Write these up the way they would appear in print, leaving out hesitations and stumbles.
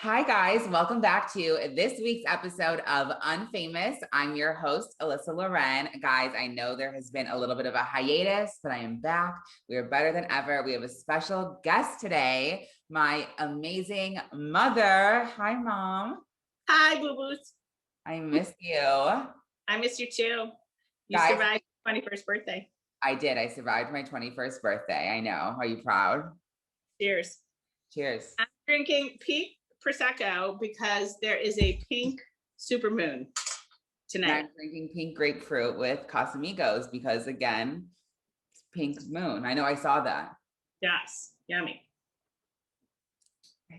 Hi, guys. Welcome back to this week's episode of Unfamous. I'm your host, Alyssa Loren. Guys, I know there has been a little bit of a hiatus, but I am back. We are better than ever. We have a special guest today, my amazing mother. Hi, Mom. Hi, boo-boos. I miss you. I miss you too. You Guys, survived your 21st birthday. I did. I survived my 21st birthday. I know. Are you proud? Cheers. Cheers. I'm drinking pink Prosecco because there is a pink supermoon tonight. And I'm drinking pink grapefruit with Casamigos because, again, it's pink moon. I know I saw that. Yes, yummy.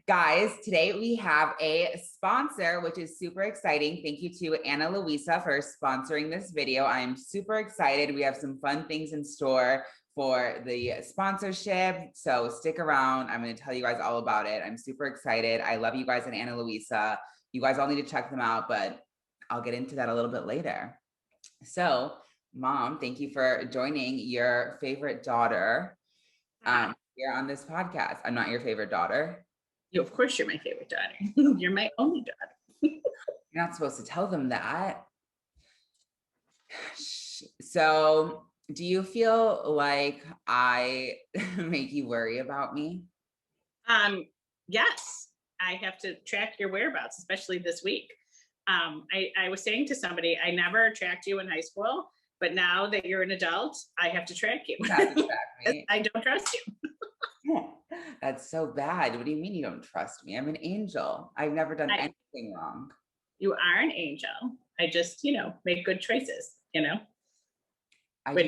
Guys, today we have a sponsor, which is super exciting. Thank you to Ana Luisa for sponsoring this video. I'm super excited. We have some fun things in store for the sponsorship, so stick around. I'm going to tell you guys all about it. I'm super excited. I love you guys and Ana Luisa. You guys all need to check them out, but I'll get into that a little bit later. So, Mom, thank you for joining your favorite daughter here on this podcast. I'm not your favorite daughter. Of course, you're my favorite daughter. You're my only daughter. You're not supposed to tell them that. So, do you feel like I make you worry about me? Yes, I have to track your whereabouts, especially this week. I was saying to somebody, I never tracked you in high school, but now that you're an adult, I have to track you. You have to track me. I don't trust you. That's so bad. What do you mean you don't trust me? I'm an angel. I've never done anything wrong. You are an angel. I just, make good choices, I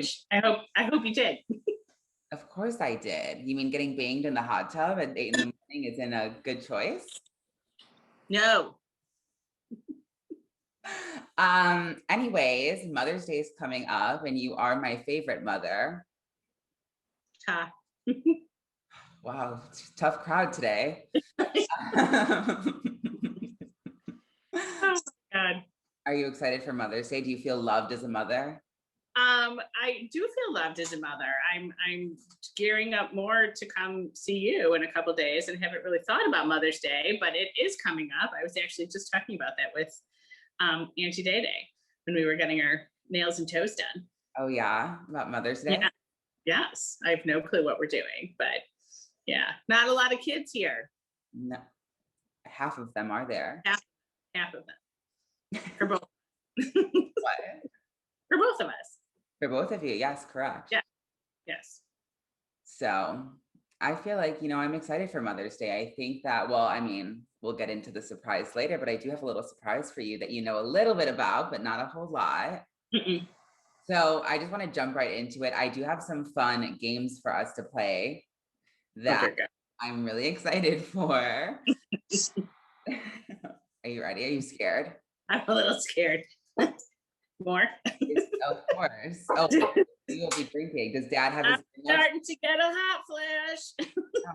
hope you did. Of course I did. You mean getting banged in the hot tub at 8 in the morning isn't a good choice? No. Anyways, Mother's Day is coming up and you are my favorite mother. Wow, tough crowd today. Oh my God. Are you excited for Mother's Day? Do you feel loved as a mother? I do feel loved as a mother. I'm gearing up more to come see you in a couple of days and haven't really thought about Mother's Day, but it is coming up. I was actually just talking about that with Auntie Day Day when we were getting our nails and toes done. Oh yeah, about Mother's Day? Yeah. Yes, I have no clue what we're doing, but yeah, not a lot of kids here. No, half of them are there. Half of them. For both. What? For both of us. For both of you, yes, correct. Yeah. Yes. So I feel like, I'm excited for Mother's Day. I think that, we'll get into the surprise later, but I do have a little surprise for you that you know a little bit about, but not a whole lot. Mm-mm. So I just want to jump right into it. I do have some fun games for us to play that I'm really excited for. Are you ready? Are you scared? I'm a little scared. More? Of course. Oh, you will be drinking. Does Dad have his... I'm starting to get a hot flash.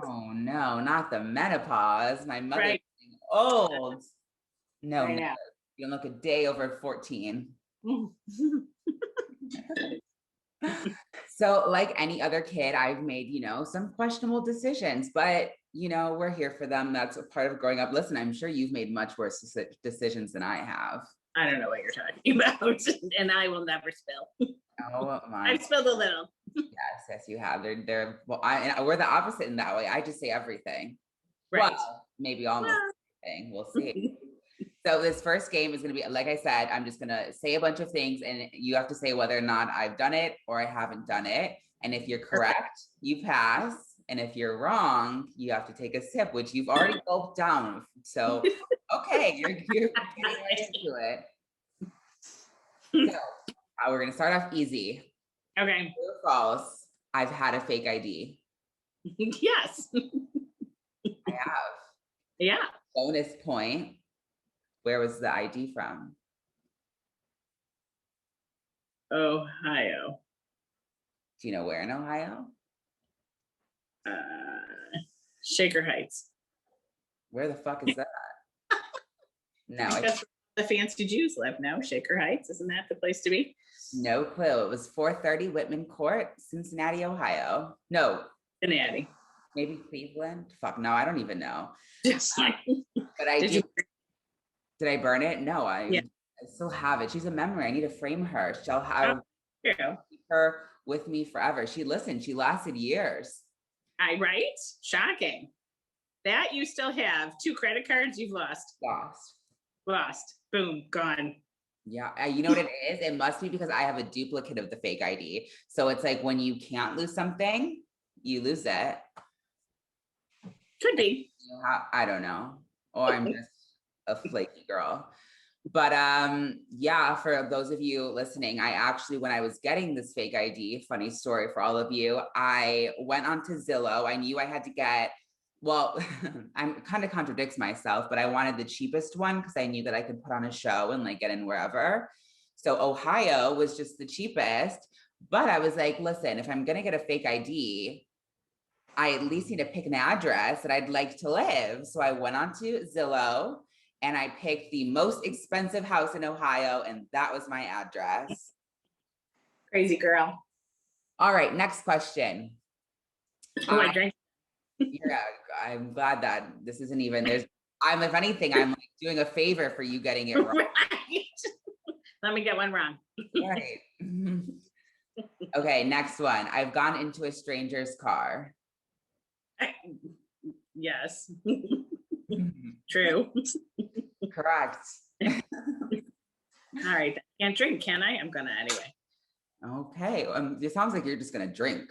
Oh, no, not the menopause. My mother's Right. old. No, I know. you don't look a day over 14. So like any other kid, I've made, some questionable decisions, but, we're here for them. That's a part of growing up. Listen, I'm sure you've made much worse decisions than I have. I don't know what you're talking about, and I will never spill. Oh my! I've spilled a little. Yes, you have. They're well. We're the opposite in that way. I just say everything. Right. Well, maybe almost everything. We'll see. So this first game is going to be, like I said, I'm just going to say a bunch of things and you have to say whether or not I've done it or I haven't done it. And if you're correct, you pass. And if you're wrong, you have to take a sip, which you've already gulped down. So, okay, you're getting right into it. So, we're going to start off easy. Okay. True or false, I've had a fake ID. Yes. I have. Yeah. Bonus point. Where was the ID from? Ohio. Do you know where in Ohio? Shaker Heights. Where the fuck is that? No. That's where the fancy Jews live now. Shaker Heights. Isn't that the place to be? No clue. It was 430 Whitman Court, Cincinnati, Ohio. No. Cincinnati. Maybe Cleveland? Fuck, no, I don't even know. Yes. But Did you? Did I burn it? No, Yeah. I still have it. She's a memory. I need to frame her. Oh, I'll yeah. keep her with me forever. She listened. She lasted years. Right? Shocking. That you still have 2 credit cards you've lost. Lost. Boom. Gone. Yeah. You know what it is? It must be because I have a duplicate of the fake ID. So it's like when you can't lose something, you lose it. Could be. I don't know. Or I'm just a flaky girl. But yeah, for those of you listening, I actually, when I was getting this fake ID, funny story for all of you, I went onto Zillow. I knew I had to get, well, I'm kind of contradicts myself, but I wanted the cheapest one because I knew that I could put on a show and like get in wherever. So Ohio was just the cheapest. But I was like, listen, if I'm gonna get a fake ID, I at least need to pick an address that I'd like to live. So I went onto Zillow and I picked the most expensive house in Ohio, and that was my address. Crazy girl. All right, next question. Oh, I drank. Yeah, I'm glad that this isn't even, if anything, I'm like doing a favor for you getting it wrong. Right. Let me get one wrong. Right. Okay, next one. I've gone into a stranger's car. Yes. True. Correct. All right. Can't drink, can I? I'm gonna anyway. Okay. It sounds like you're just gonna drink.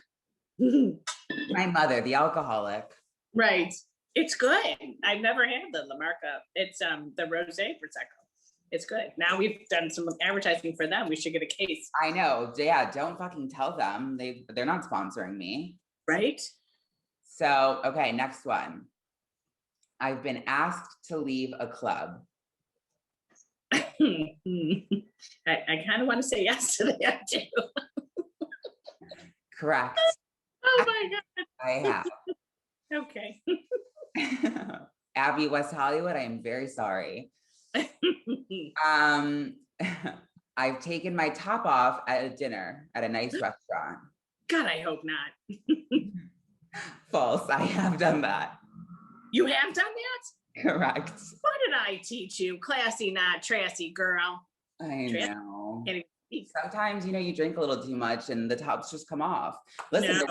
My mother, the alcoholic. Right. It's good. I've never had the La Marca. It's the rosé prosecco. It's good. Now we've done some advertising for them. We should get a case. I know. Yeah, don't fucking tell them. They're not sponsoring me. Right? So, okay, next one. I've been asked to leave a club. I kind of want to say yes to that too. Correct. Oh my God. I have. Okay. Abby, West Hollywood, I am very sorry. I've taken my top off at a dinner at a nice restaurant. God, I hope not. False. I have done that. You have done that? Correct. What did I teach you? Classy, not trashy, girl. I know. Can't even Sometimes, you drink a little too much and the tops just come off. Listen,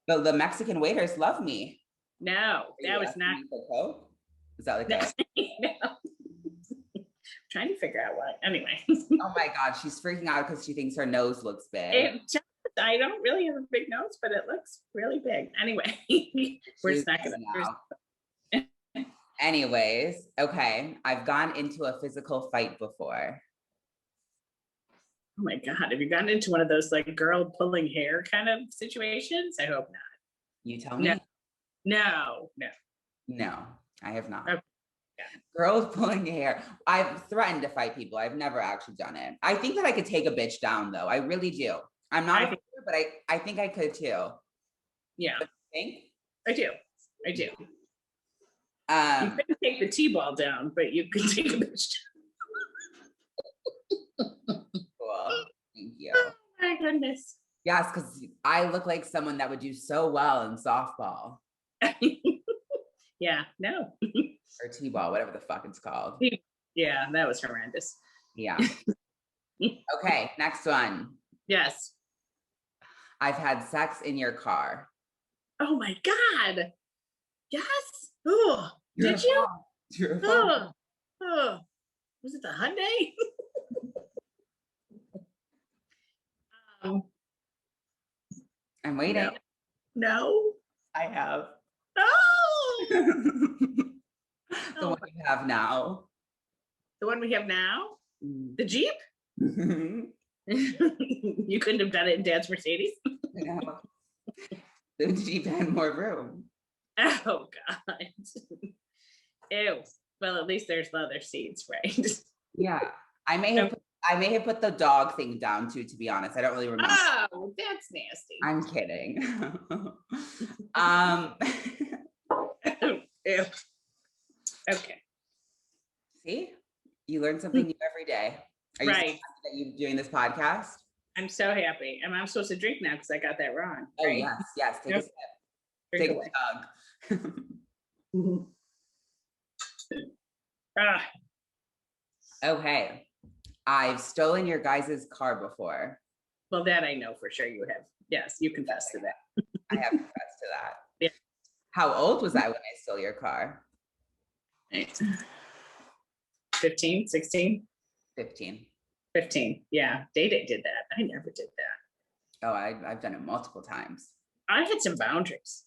No. the Mexican waiters love me. No, that was not. Coke? Is that like a... No. Trying to figure out what. Anyway. Oh my God, she's freaking out because she thinks her nose looks big. I don't really have a big nose, but it looks really big. Anyway, we're stuck in it. Anyways, okay. I've gone into a physical fight before. Oh my God. Have you gotten into one of those like girl pulling hair kind of situations? I hope not. You tell me. No, I have not. Okay. Yeah. Girls pulling hair. I've threatened to fight people. I've never actually done it. I think that I could take a bitch down though. I really do. I'm not a fighter, but I think I could too. Yeah. What do you think? I do. You couldn't take the T-ball down, but you could take a bitch down. Cool. Thank you. Oh my goodness. Yes, because I look like someone that would do so well in softball. Yeah, no. Or T-ball, whatever the fuck it's called. Yeah, that was horrendous. Yeah. Okay, next one. Yes. I've had sex in your car. Oh my God. Yes. Oh, did you? Oh, was it the Hyundai? I'm waiting. No. I have. Oh. The one you have now. The one we have now? The Jeep? You You couldn't have done it in Dad's Mercedes? know. The Jeep had more room. Oh God. Ew. Well, at least there's leather seats, right? Yeah. I may have put the dog thing down too, to be honest. I don't really remember. Oh, that's nasty. I'm kidding. Ew. Okay. See? You learn something new every day. Are you Right. so happy that you're doing this podcast? I'm so happy. And I'm supposed to drink now because I got that wrong. Oh, right? yes. Take a sip. Drink Take away. a tug. Ah, Okay. I've stolen your guys' car before. well, that I know for sure you have. Yes, you confess to that. I have confessed to that. Yeah. How old was I when I stole your car? 15, 16, 15. 15. Yeah, Data did that. I never did that. Oh, I've done it multiple times. I had some boundaries.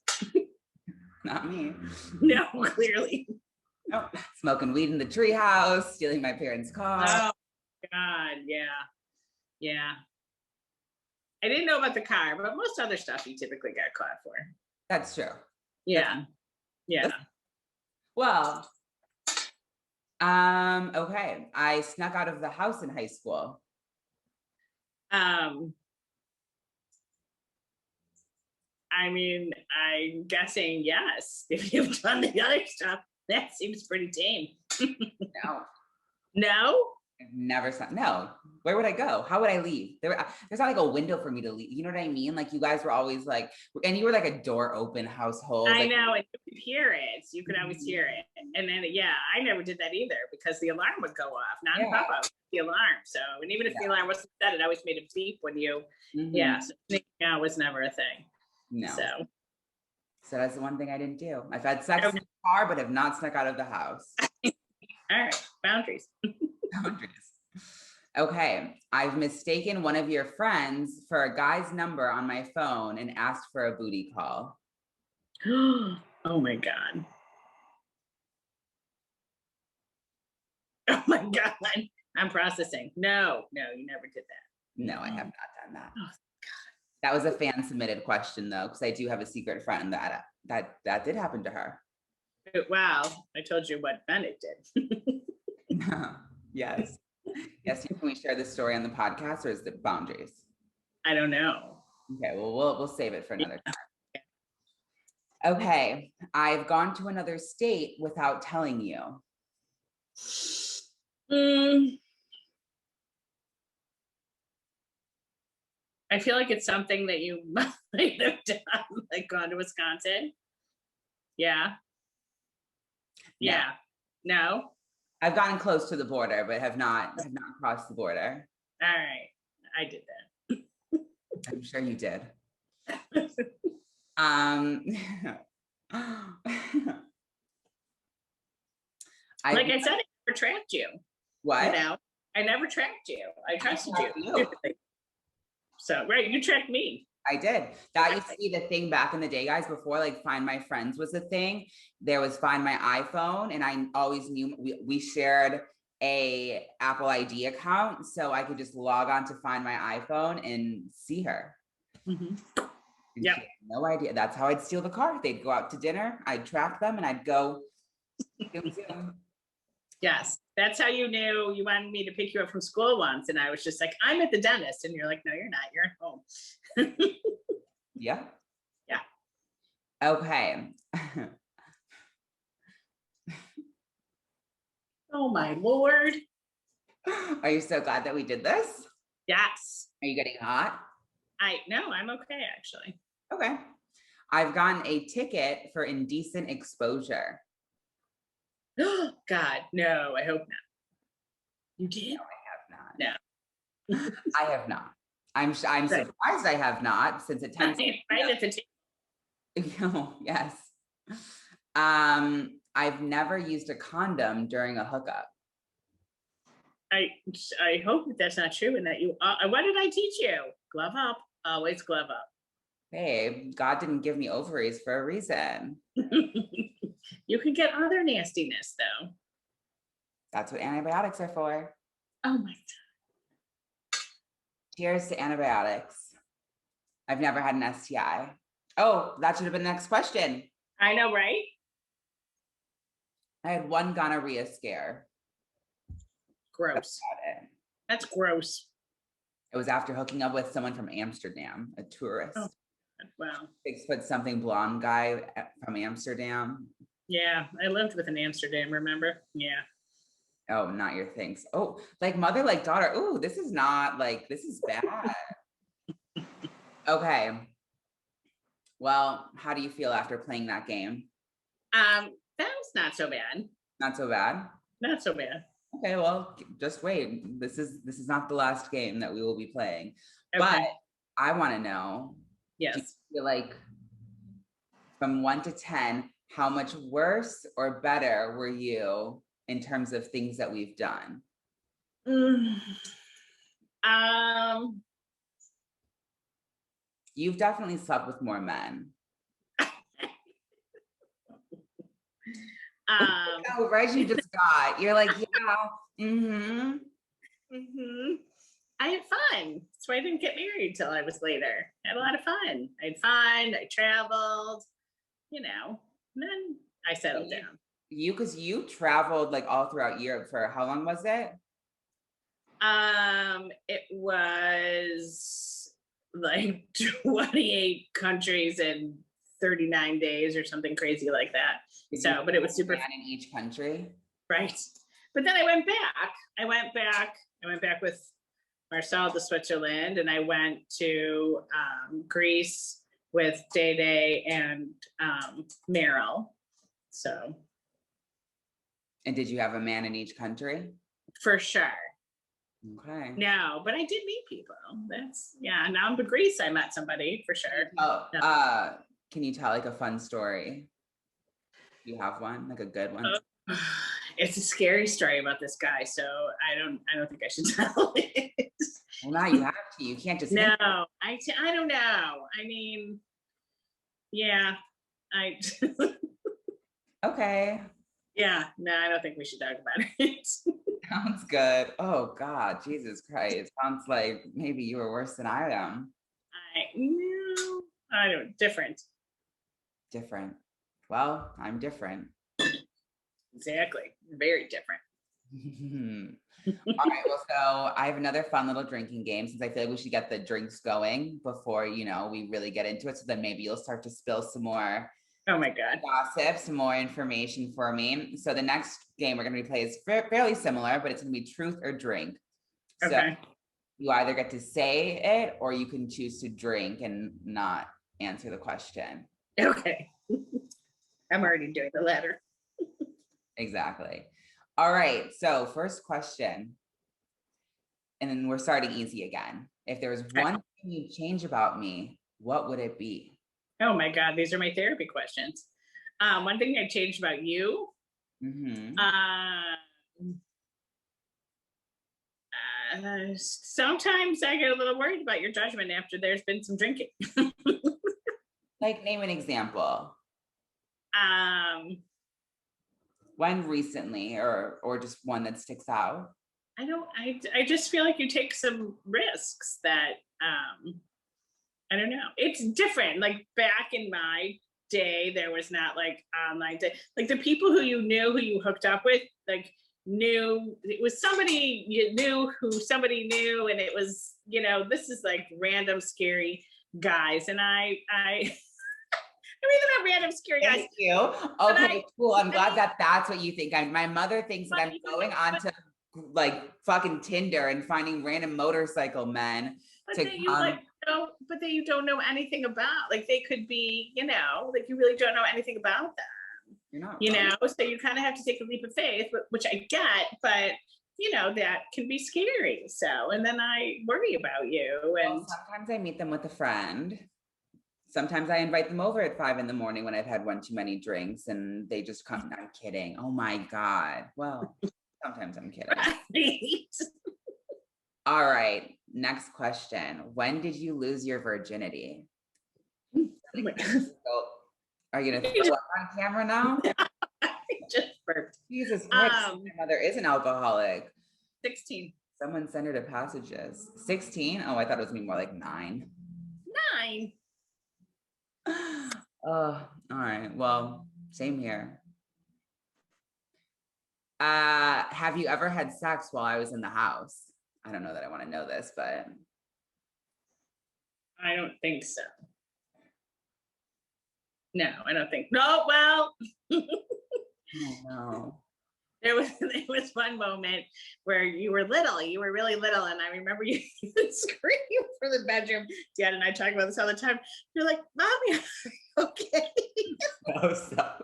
Not me. No, clearly. No, smoking weed in the treehouse, stealing my parents' car. Oh God, yeah, yeah. I didn't know about the car, but most other stuff you typically got caught for. That's true. Yeah, yeah. Well, okay. I snuck out of the house in high school. I mean, I'm guessing yes. If you've done the other stuff, that seems pretty tame. No, No? I've never snuck. No, where would I go? How would I leave? There's not like a window for me to leave. You know what I mean? Like you guys were always like, and you were like a door open household. I like, know, and you could hear it. You could always hear it. And then, yeah, I never did that either because the alarm would go off. Not in Papa, the alarm. So, and even if the alarm wasn't set, it always made a beep when you, yeah, so sneaking out was never a thing. No. So that's the one thing I didn't do. I've had sex in the car, but have not snuck out of the house. All right, boundaries. Boundaries. Okay, I've mistaken one of your friends for a guy's number on my phone and asked for a booty call. Oh my God. Oh my God. I'm processing. No, you never did that. No, I have not done that. Oh, that was a fan submitted question though, because I do have a secret friend that did happen to her. Wow, I told you what Bennett did. Yes. Yes. Can we share this story on the podcast, or is it boundaries? I don't know. Okay, well, we'll save it for another time. Okay, I've gone to another state without telling you. I feel like it's something that you might have done, like gone to Wisconsin. Yeah. No. I've gotten close to the border, but have not crossed the border. All right, I did that. I'm sure you did. Like I said, I never tracked you. What? You know, I never tracked you. I trusted you. So, right, you tracked me. I did. That used to be the thing back in the day, guys, before like Find My Friends was a thing. There was Find My iPhone, and I always knew we shared a Apple ID account, so I could just log on to Find My iPhone and see her. Yeah. No idea. That's how I'd steal the car. They'd go out to dinner. I'd track them, and I'd go. Yes, that's how you knew you wanted me to pick you up from school once, and I was just like, "I'm at the dentist," and you're like, "No, you're not. You're at home." Yeah. Yeah. Okay. Oh my Lord. Are you so glad that we did this? Yes. Are you getting hot? No, I'm okay actually. Okay. I've gotten a ticket for indecent exposure. God, no, I hope not. You did? No, I have not. No. I have not. I'm surprised I have not, since it tends to right at the table. Yes. I've never used a condom during a hookup. I hope that's not true, and that you. What did I teach you? Glove up. Always glove up. Babe, God didn't give me ovaries for a reason. You can get other nastiness though. That's what antibiotics are for. Oh my God. Cheers to antibiotics. I've never had an STI. Oh, that should have been the next question. I know, right? I had one gonorrhea scare. Gross. That's gross. It was after hooking up with someone from Amsterdam, a tourist. Oh, wow. 6-foot-something blonde guy from Amsterdam. Yeah, I lived with an Amsterdam, remember? Yeah. Oh, not your things. Oh, like mother, like daughter. Oh, this is not like, this is bad. Okay. Well, how do you feel after playing that game? That was not so bad. Not so bad? not so bad. Okay, well, just wait. This is not the last game that we will be playing. But Okay. I want to know, do you Yes. feel like from 1 to 10, how much worse or better were you in terms of things that we've done? Mm. Um, You've definitely slept with more men. Oh, right, you just got. You're like, yeah, mm-hmm. mhm. I had fun. That's why I didn't get married till I was later. I had a lot of fun. I had fun. I traveled, and then I settled down. Because you traveled like all throughout Europe for how long was it? It was like 28 countries in 39 days or something crazy like that. Did you So, but it was super man in each country? right. But then I went back. I went back with Marcel to Switzerland, and I went to Greece with Day Day and Meryl. So And did you have a man in each country? for sure. Okay. No, but I did meet people. That's yeah. Now in Greece, I met somebody for sure. Oh, Yeah. can you tell like a fun story? You have one, like a good one? It's a scary story about this guy, so I don't think I should tell it. Well, now you have to. You can't just No, I don't know. I mean, yeah, I Okay. yeah, no, I don't think we should talk about it. Sounds good. Oh God, Jesus Christ. It sounds like maybe you were worse than I am. No, I don't different. Different. Well, I'm different. Exactly. Very different. All right. Well, so I have another fun little drinking game since I feel like we should get the drinks going before, we really get into it. So then maybe you'll start to spill some more Oh my God. gossip, some more information for me. So the next game we're going to play is fairly similar, but it's going to be truth or drink. So Okay. you either get to say it or you can choose to drink and not answer the question. Okay. I'm already doing the latter. Exactly. All right. So first question, and then we're starting easy again. If there was one thing you'd change about me, what would it be? Oh my God, these are my therapy questions. One thing I changed about you. Mm-hmm. Sometimes I get a little worried about your judgment after there's been some drinking. Like name an example. When recently, or just one that sticks out? I just feel like you take some risks that I don't know. It's different. Like back in my day, there was not like online day. Like the people who you knew, who you hooked up with, like knew it was somebody you knew who somebody knew, and it was, this is like random scary guys. And I mean, they're not random scary guys. Thank you. Okay, cool. I'm glad that's what you think. My mother thinks that I'm going on to like fucking Tinder and finding random motorcycle men to come. But that you don't know anything about. Like they could be, like you really don't know anything about them. You're not So you kind of have to take a leap of faith, which I get, but that can be scary. So, and then I worry about you. And well, sometimes I meet them with a friend. Sometimes I invite them over at 5 a.m. when I've had one too many drinks and they just come. I'm kidding. Oh my God. Well, sometimes I'm kidding. right. All right. Next question. When did you lose your virginity? Are you going to throw up on camera now? Just burped. Jesus Christ. My mother is an alcoholic. 16. Someone sent her to Passages. 16? Oh, I thought it was more like 9. 9. Oh, all right. Well, same here. Have you ever had sex while I was in the house? I don't know that I want to know this, but I don't think so. No, I don't think. No, well. Oh, no. There was one moment where you were really little, and I remember you screaming from the bedroom. Dad and I talk about this all the time. You're like, "Mommy, okay?" Oh, stop.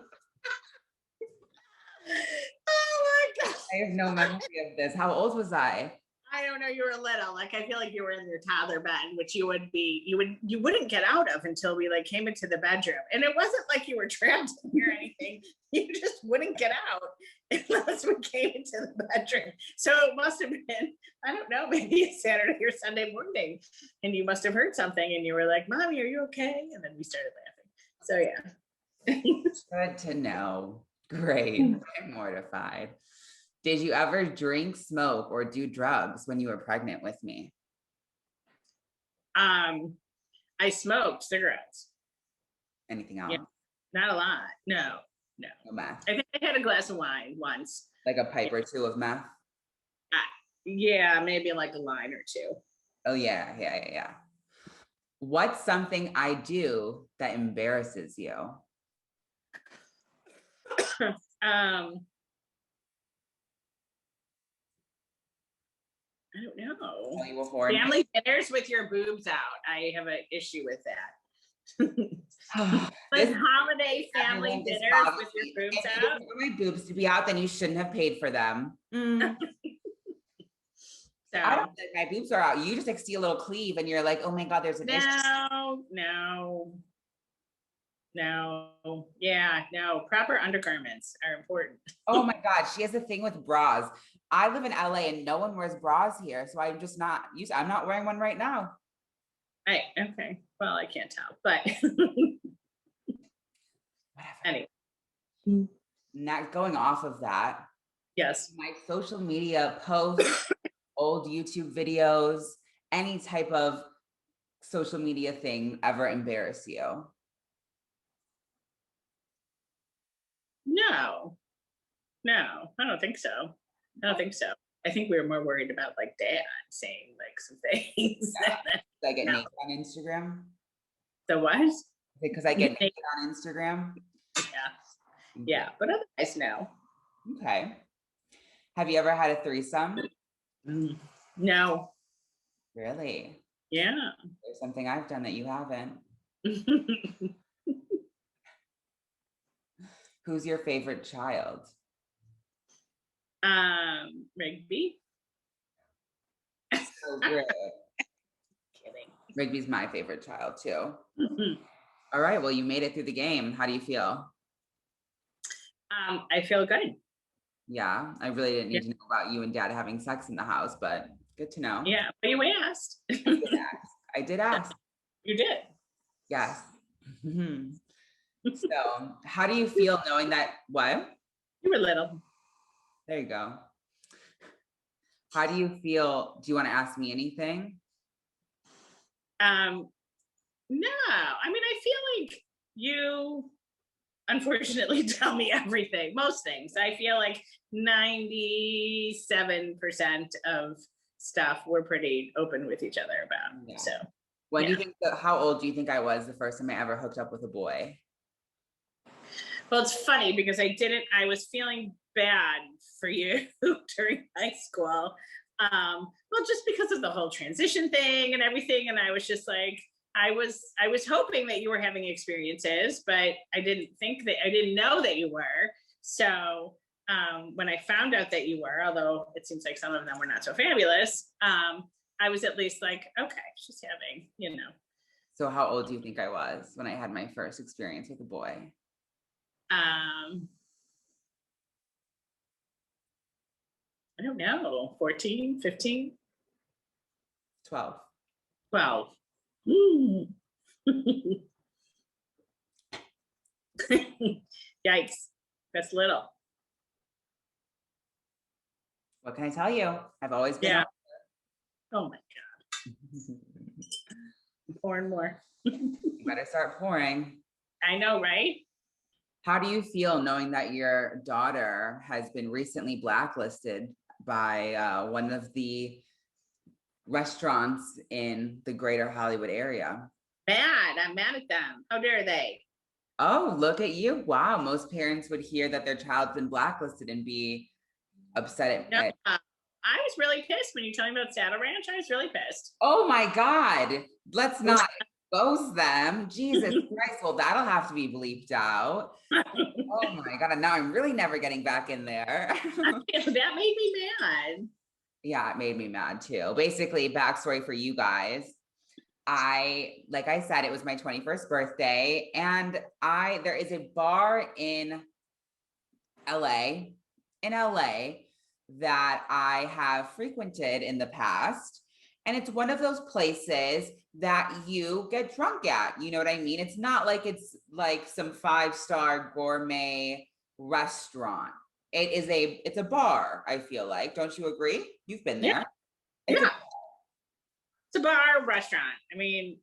Oh my God. I have no memory of this. How old was I? I don't know, you were little. Like I feel like you were in your toddler bed, which you wouldn't get out of until we like came into the bedroom. And it wasn't like you were trapped in here or anything. You just wouldn't get out unless we came into the bedroom. So it must have been, I don't know, maybe a Saturday or Sunday morning. And you must have heard something and you were like, Mommy, are you okay? And then we started laughing. So yeah. Good to know. Great. I'm mortified. Did you ever drink, smoke, or do drugs when you were pregnant with me? I smoked cigarettes. Anything Yeah, else? not a lot. No. No meth. I think I had a glass of wine once. Like a pipe or two of meth? Yeah, maybe like a line or two. Oh yeah. What's something I do that embarrasses you? I don't know. Tell you before. Family dinners with your boobs out. I have an issue with that. Like holiday family dinners with your boobs if out. you didn't want my boobs to be out, then you shouldn't have paid for them. So I don't think my boobs are out. You just like see a little cleave and you're like, oh my God, there's an issue. No. Yeah, no. Proper undergarments are important. Oh my God, she has a thing with bras. I live in LA and no one wears bras here. So I'm just not used. I'm not wearing one right now. Right. Okay. Well, I can't tell, but Whatever. anyway. Not going off of that. Yes. My social media posts, old YouTube videos, any type of social media thing ever embarrass you? No, I don't think so. I think we were more worried about like Dad saying like some things. Yeah. I get naked on Instagram. The what? Because I get naked on Instagram. Yeah, but otherwise, no. Okay. Have you ever had a threesome? No. Really? Yeah. There's something I've done that you haven't. Who's your favorite child? Rigby. So great. Kidding. Rigby's my favorite child too. All right. Well, you made it through the game. How do you feel? I feel good. Yeah, I really didn't need to know about you and Dad having sex in the house, but good to know. Yeah, but you asked. I did ask. You did. Yes. So, how do you feel knowing that? What? You were little. There you go. How do you feel? Do you want to ask me anything? No, I mean, I feel like you unfortunately tell me everything, most things. I feel like 97% of stuff we're pretty open with each other about. Yeah. So when do you think how old do you think I was the first time I ever hooked up with a boy? Well, it's funny because I was feeling bad for you during high school. Well, just because of the whole transition thing and everything. And I was just like, I was hoping that you were having experiences, but I didn't know that you were. So when I found out that you were, although it seems like some of them were not so fabulous, I was at least like, okay, she's having, you know. So how old do you think I was when I had my first experience with a boy? I don't know, 14, 15? 12. 12. Yikes, that's little. What can I tell you? I've always been. Yeah. Oh my God. Pouring more. You better start pouring. I know, right? How do you feel knowing that your daughter has been recently blacklisted by one of the restaurants in the greater Hollywood area? Mad. I'm mad at them. How dare they? Oh, look at you. Wow. Most parents would hear that their child's been blacklisted and be upset at I was really pissed when you told me about Saddle Ranch. I was really pissed. Oh my God. Let's not expose them. Jesus Christ. Well, that'll have to be bleeped out. Oh my God. Now I'm really never getting back in there. That made me mad. Yeah, it made me mad too. Basically, backstory for you guys. Like I said, it was my 21st birthday, and there is a bar in LA, that I have frequented in the past. And it's one of those places that you get drunk at. You know what I mean? It's not like it's like some 5-star gourmet restaurant. It's a bar, I feel like. Don't you agree? You've been Yeah. there. It's a bar restaurant. I mean,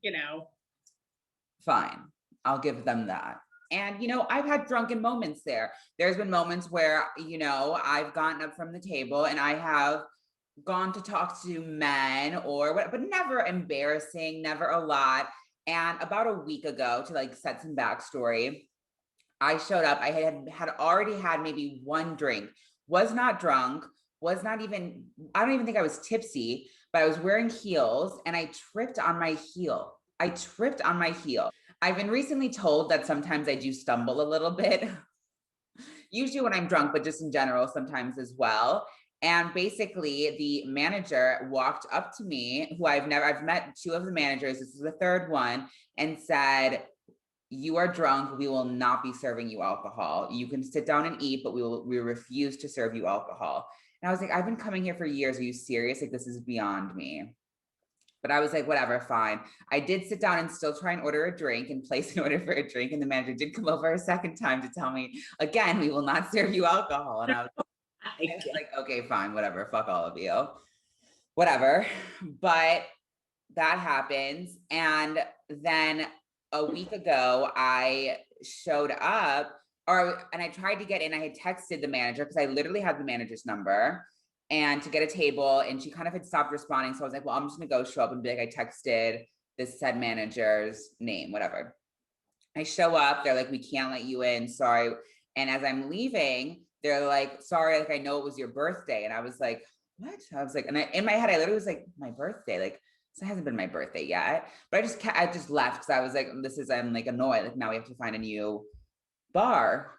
Fine. I'll give them that. And, I've had drunken moments there. There's been moments where, I've gotten up from the table and I have gone to talk to men or what, but never embarrassing, never a lot. And about a week ago, to like set some backstory, I showed up. I had already had maybe one drink, was not drunk, was not even, I don't even think I was tipsy, but I was wearing heels and I tripped on my heel. I've been recently told that sometimes I do stumble a little bit, usually when I'm drunk, but just in general, sometimes as well. And basically, the manager walked up to me, who I've met 2 of the managers. This is the 3rd one, and said, "You are drunk. We will not be serving you alcohol. You can sit down and eat, but we refuse to serve you alcohol." And I was like, I've been coming here for years. Are you serious? Like, this is beyond me. But I was like, whatever, fine. I did sit down and still try and order a drink and place an order for a drink. And the manager did come over a second time to tell me, again, we will not serve you alcohol. And I was like, okay, fine, whatever. Fuck all of you. Whatever. But that happens. And then a week ago, I showed up and I tried to get in. I had texted the manager because I literally had the manager's number and to get a table, and she kind of had stopped responding. So I was like, well, I'm just gonna go show up and be like, I texted this said manager's name, whatever. I show up, they're like, we can't let you in, sorry. And as I'm leaving, they're like, sorry, like I know it was your birthday. And I was like, what? I was like, and in my head, I literally was like, my birthday, like it hasn't been my birthday yet. But I just left because I was like, I'm like annoyed. Like now we have to find a new bar.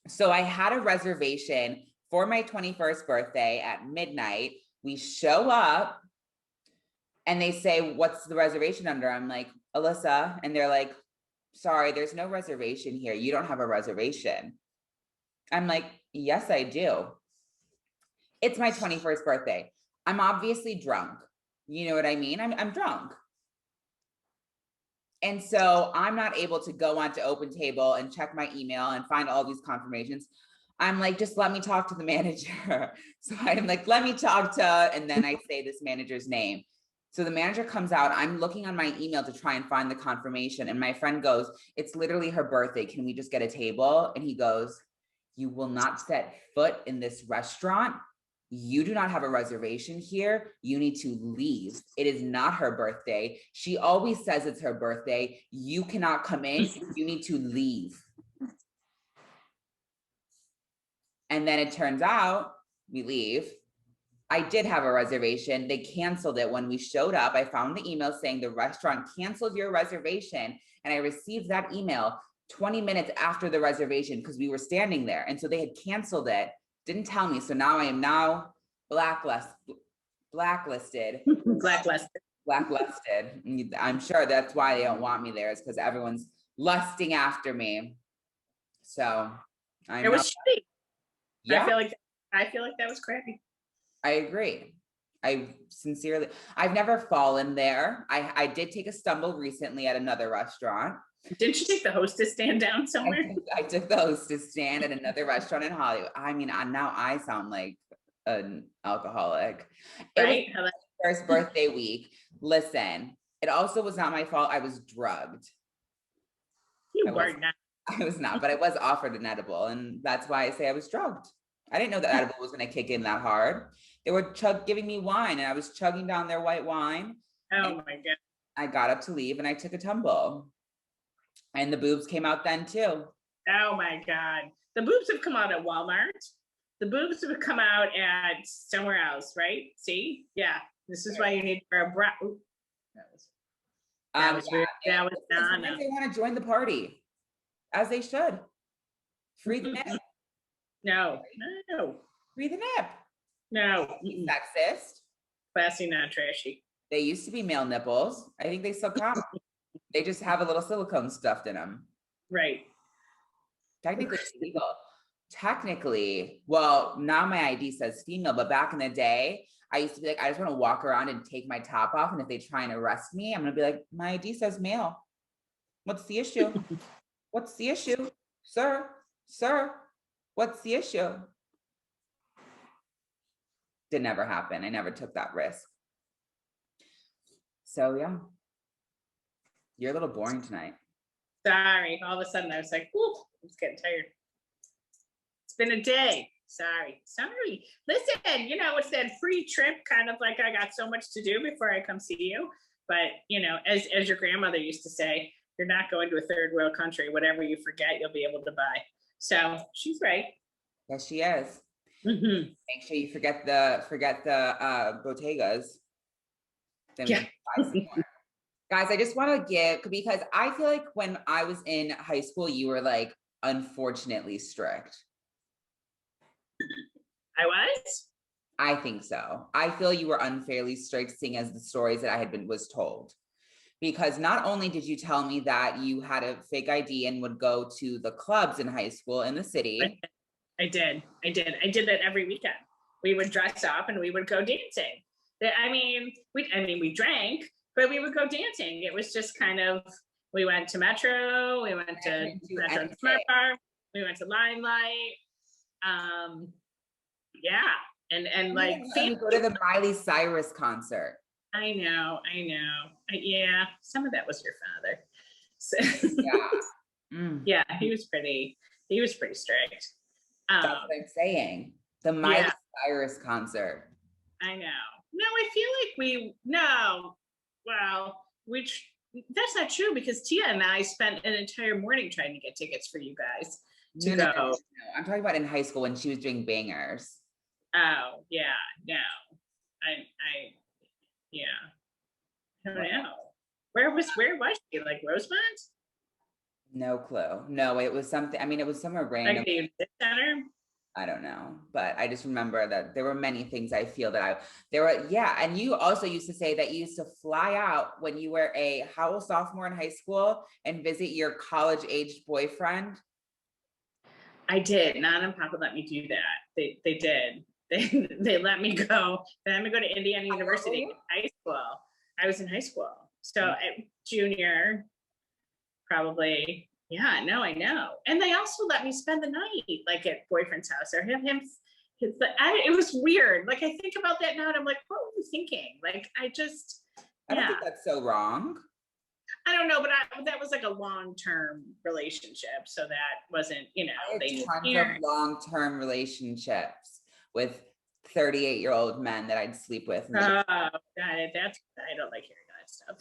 So I had a reservation for my 21st birthday at midnight. We show up and they say, what's the reservation under? I'm like, Alyssa. And they're like, sorry, there's no reservation here. You don't have a reservation. I'm like, yes, I do. It's my 21st birthday. I'm obviously drunk. You know what I mean? I'm drunk. And so I'm not able to go onto Open Table and check my email and find all these confirmations. I'm like, just let me talk to the manager. So I'm like, let me talk to, and then I say this manager's name. So the manager comes out. I'm looking on my email to try and find the confirmation. And my friend goes, it's literally her birthday. Can we just get a table? And he goes, you will not set foot in this restaurant. You do not have a reservation here. You need to leave. It is not her birthday. She always says it's her birthday. You cannot come in. You need to leave. And then it turns out we leave. I did have a reservation. They canceled it when we showed up. I found the email saying the restaurant canceled your reservation. And I received that email 20 minutes after the reservation because we were standing there. And so they had canceled it, didn't tell me. So now I am now blacklisted. Blacklisted. I'm sure that's why they don't want me there, is because everyone's lusting after me. So it was shitty. Yeah. I feel like that was crappy. I agree. I've never fallen there. I did take a stumble recently at another restaurant. Didn't you take the hostess stand down somewhere? I took the hostess stand at another restaurant in Hollywood. I mean, now I sound like an alcoholic. Right? It was my first birthday week. Listen, it also was not my fault. I was drugged. You were not. I was not, but I was offered an edible, and that's why I say I was drugged. I didn't know the edible was going to kick in that hard. They were giving me wine, and I was chugging down their white wine. Oh my God. I got up to leave, and I took a tumble. And the boobs came out then too. Oh my God. The boobs have come out at Walmart. The boobs have come out at somewhere else, right? See? Yeah. This is why you need for a bra. That was weird. That was They want to join the party, as they should. Free the nip. No. Free the nip. No. Sexist. Classy, not trashy. They used to be male nipples. I think they still come. They just have a little silicone stuffed in them. Right. Technically it's legal. Technically, well, now my ID says female, but back in the day, I used to be like, I just want to walk around and take my top off. And if they try and arrest me, I'm going to be like, my ID says male. What's the issue? What's the issue? Sir, what's the issue? Did never happen. I never took that risk. So yeah, you're a little boring tonight. Sorry. All of a sudden I was like, whoop, I'm just getting tired. It's been a day. Sorry. Listen, you know, it's that free trip, kind of like I got so much to do before I come see you. But, you know, as your grandmother used to say, you're not going to a third world country. Whatever you forget, you'll be able to buy. So she's right. Yes, she is. Mm-hmm. Make sure you forget the bodegas. Then we can buy some more. Guys, I just want to give, because I feel like when I was in high school, you were like unfortunately strict. I was? I think so. I feel you were unfairly strict, seeing as the stories that I was told. Because not only did you tell me that you had a fake ID and would go to the clubs in high school in the city. I did that every weekend. We would dress up and we would go dancing. We drank, but we would go dancing. It was just kind of, we went to Metro, we went to Metro and Smart Bar, we went to Limelight. Yeah. And like, go to the Miley Cyrus concert. I know. Yeah, some of that was your father. So, yeah. Yeah, he was pretty strict. That's what I'm saying. The Miley Cyrus concert. I know. No, I feel like that's not true, because Tia and I spent an entire morning trying to get tickets for you guys to go. No. I'm talking about in high school when she was doing bangers. Oh, yeah, no. I don't know. Where was she? Like Rosemont? No clue. No, it was something. I mean, it was somewhere random. Like the center? I don't know, but I just remember that there were many things I feel that and you also used to say that you used to fly out when you were a sophomore in high school and visit your college-aged boyfriend. I did. Nana and Papa let me do that. They did. They let me go. They let me go to Indiana University in high school. I was in high school. So junior, probably. Yeah, I know. And they also let me spend the night, like at boyfriend's house, or it was weird. Like, I think about that now and I'm like, what were you thinking? Like, I don't think that's so wrong. I don't know, but that was like a long-term relationship. So that wasn't, tons of long-term relationships with 38-year-old men that I'd sleep with. Oh, God, I don't like hearing that stuff.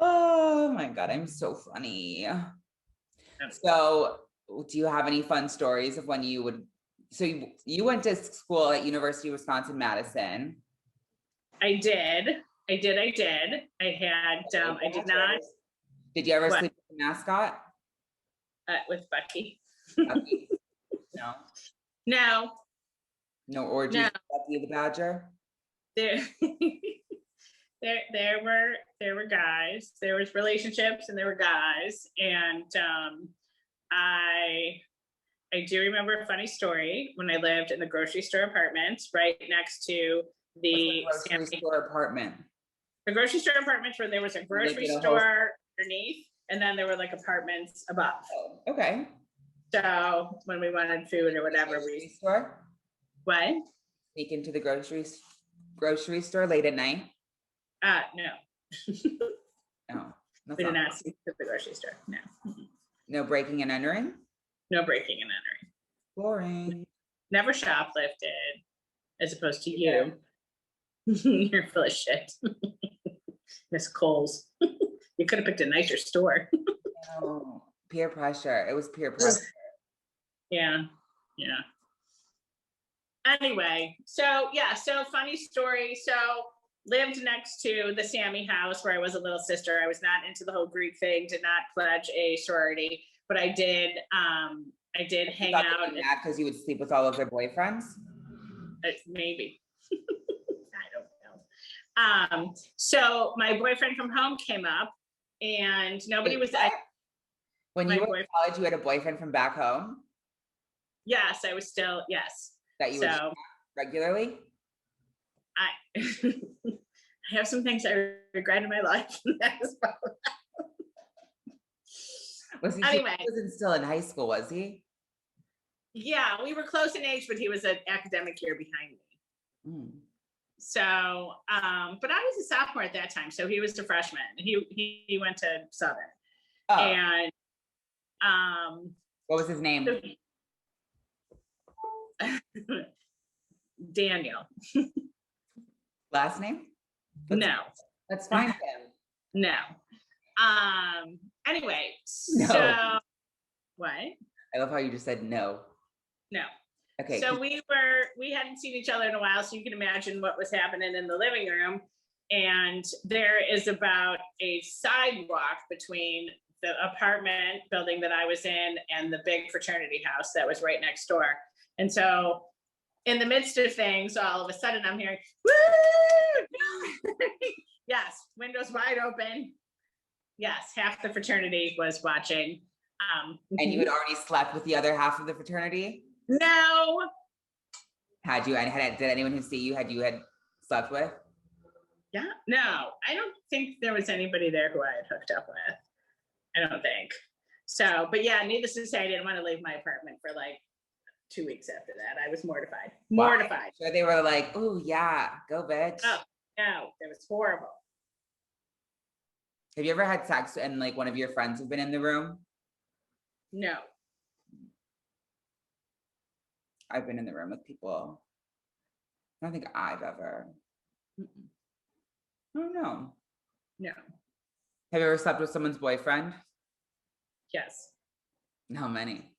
Oh my God, I'm so funny. So do you have any fun stories of when you went to school at University of Wisconsin-Madison? I did. I did not. Did you ever sleep with the mascot? With Bucky? Bucky? No. No orgies with Bucky the Badger? There were guys, there was relationships and there were guys. And I do remember a funny story when I lived in the grocery store apartments right next to the grocery store apartment. The grocery store apartments where there was a grocery store underneath, and then there were like apartments above. Oh, okay. So when we wanted food or whatever, we store. What? Sneak into the grocery store late at night? No. No. We did not sneak to the grocery store. No. No breaking and entering? No breaking and entering. Boring. Never shoplifted, as opposed to you. You're full of shit. Miss Coles. You could have picked a nicer store. No. Peer pressure. It was peer pressure. Yeah. Anyway, so funny story. So lived next to the Sammy house where I was a little sister. I was not into the whole Greek thing, did not pledge a sorority, but I did hang out. Because you would sleep with all of their boyfriends? Maybe. I don't know. So my boyfriend from home came up and nobody was. When you were in college, you had a boyfriend from back home? Yes, I was still, yes. That you would regularly? I have some things I regret in my life. Anyway. He wasn't still in high school, was he? Yeah, we were close in age, but he was an academic year behind me. Mm. So, but I was a sophomore at that time, so he was a freshman. He went to Southern. Oh. And what was his name? Daniel. Last name? No. Let's find him. No. Anyway, so what? I love how you just said no. No. Okay. So we hadn't seen each other in a while, so you can imagine what was happening in the living room. And there is about a sidewalk between the apartment building that I was in and the big fraternity house that was right next door. And so in the midst of things, all of a sudden I'm hearing, woo! Yes, windows wide open. Yes, half the fraternity was watching. And you had already slept with the other half of the fraternity? No. Had you? And did anyone who see you had slept with? Yeah. No, I don't think there was anybody there who I had hooked up with. I don't think. So, but yeah, needless to say, I didn't want to leave my apartment for like 2 weeks after that. I was mortified. Mortified. So they were like, "Oh yeah, go bitch." Oh no, it was horrible. Have you ever had sex and like one of your friends have been in the room? No. I've been in the room with people. I don't think I've ever. I don't know. No. Have you ever slept with someone's boyfriend? Yes. How many?